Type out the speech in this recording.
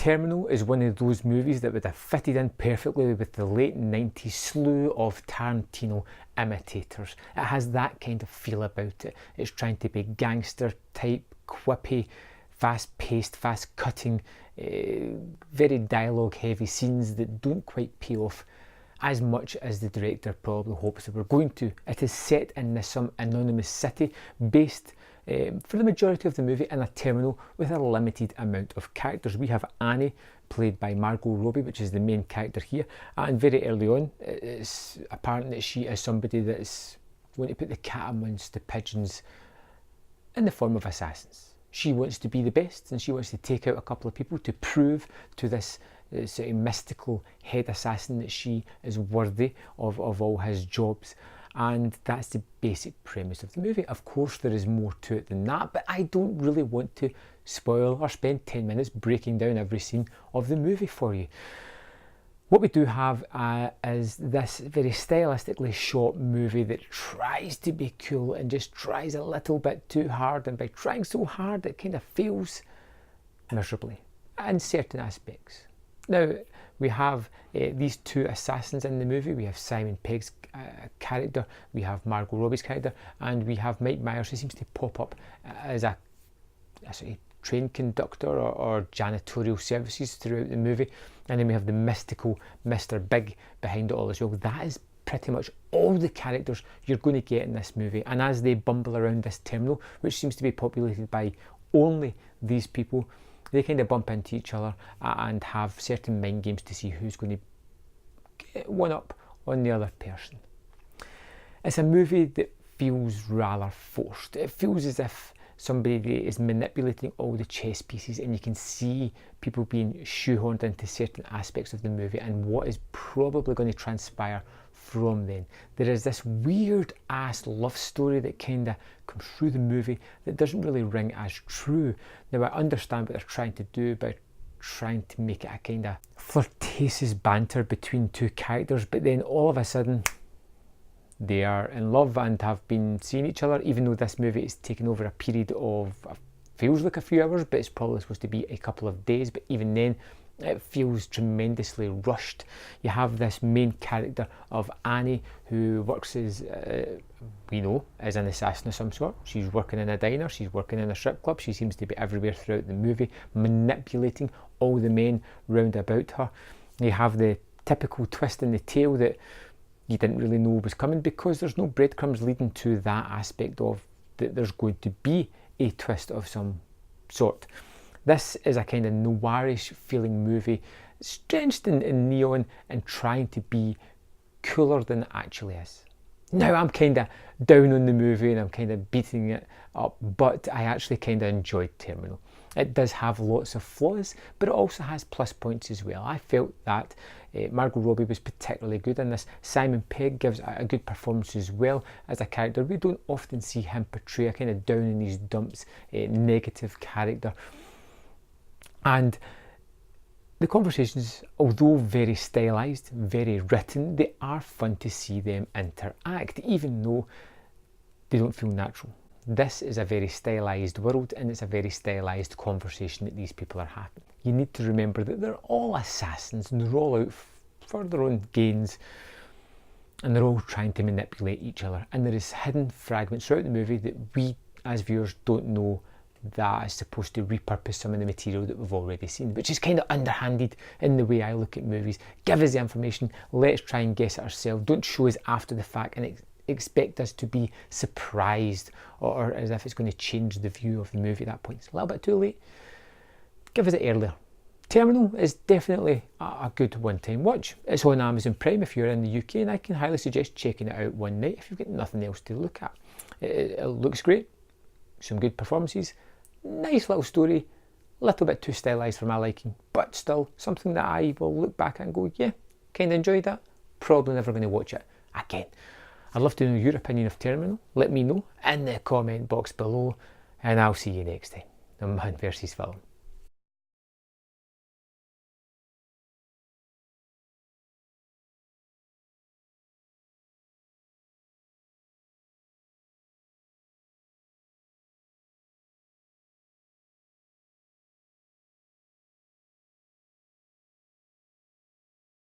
Terminal is one of those movies that would have fitted in perfectly with the late 90s slew of Tarantino imitators. It has that kind of feel about it. It's trying to be gangster type, quippy, fast-paced, fast-cutting, very dialogue-heavy scenes that don't quite pay off as much as the director probably hopes they were going to. It is set in some anonymous city based for the majority of the movie in a terminal with a limited amount of characters. We have Annie, played by Margot Robbie, which is the main character here, and very early on it's apparent that she is somebody that is going to put the cat amongst the pigeons in the form of assassins. She wants to be the best, and she wants to take out a couple of people to prove to this sort of mystical head assassin that she is worthy of all his jobs. And that's the basic premise of the movie. Of course, there is more to it than that, but I don't really want to spoil or spend 10 minutes breaking down every scene of the movie for you. What we do have is this very stylistically shot movie that tries to be cool and just tries a little bit too hard, and by trying so hard it kind of fails miserably in certain aspects. Now, we have these two assassins in the movie. We have Simon Pegg's character, we have Margot Robbie's character, and we have Mike Myers, who seems to pop up as a sort of train conductor or janitorial services throughout the movie. And then we have the mystical Mr. Big behind it all as well. That is pretty much all the characters you're going to get in this movie. And as they bumble around this terminal, which seems to be populated by only these people, they kind of bump into each other and have certain mind games to see who's going to get one up on the other person. It's a movie that feels rather forced. It feels as if somebody is manipulating all the chess pieces, and you can see people being shoehorned into certain aspects of the movie and what is probably going to transpire from then. There is this weird ass love story that kind of comes through the movie that doesn't really ring as true. Now, I understand what they're trying to do by trying to make it a kind of flirtatious banter between two characters, but then all of a sudden they are in love and have been seeing each other, even though this movie is taken over a period of, feels like a few hours, but it's probably supposed to be a couple of days. But even then, it feels tremendously rushed. You have this main character of Annie, who works as, we know, as an assassin of some sort. She's working in a diner, she's working in a strip club, she seems to be everywhere throughout the movie, manipulating all the men round about her. You have the typical twist in the tail that you didn't really know was coming, because there's no breadcrumbs leading to that aspect of that there's going to be a twist of some sort. This is a kind of noirish feeling movie, drenched in neon and trying to be cooler than it actually is. Now, I'm kind of down on the movie and I'm kind of beating it up, but I actually kind of enjoyed Terminal. It does have lots of flaws, but it also has plus points as well. I felt that Margot Robbie was particularly good in this. Simon Pegg gives a good performance as well as a character. We don't often see him portray a kind of down in these dumps, negative character. And the conversations, although very stylised, very written, they are fun to see them interact, even though they don't feel natural. This is a very stylised world, and it's a very stylised conversation that these people are having. You need to remember that they're all assassins and they're all out for their own gains, and they're all trying to manipulate each other. And there is hidden fragments throughout the movie that we as viewers don't know that is supposed to repurpose some of the material that we've already seen, which is kind of underhanded in the way I look at movies. Give us the information, let's try and guess it ourselves. Don't show us after the fact and expect us to be surprised or as if it's going to change the view of the movie at that point. It's a little bit too late. Give us it earlier. Terminal is definitely a good one-time watch. It's on Amazon Prime if you're in the UK, and I can highly suggest checking it out one night if you've got nothing else to look at. It looks great, some good performances, nice little story, a little bit too stylised for my liking, but still something that I will look back at and go, yeah, kind of enjoyed that. Probably never going to watch it again. I'd love to know your opinion of Terminal. Let me know in the comment box below, and I'll see you next time on Man vs Film.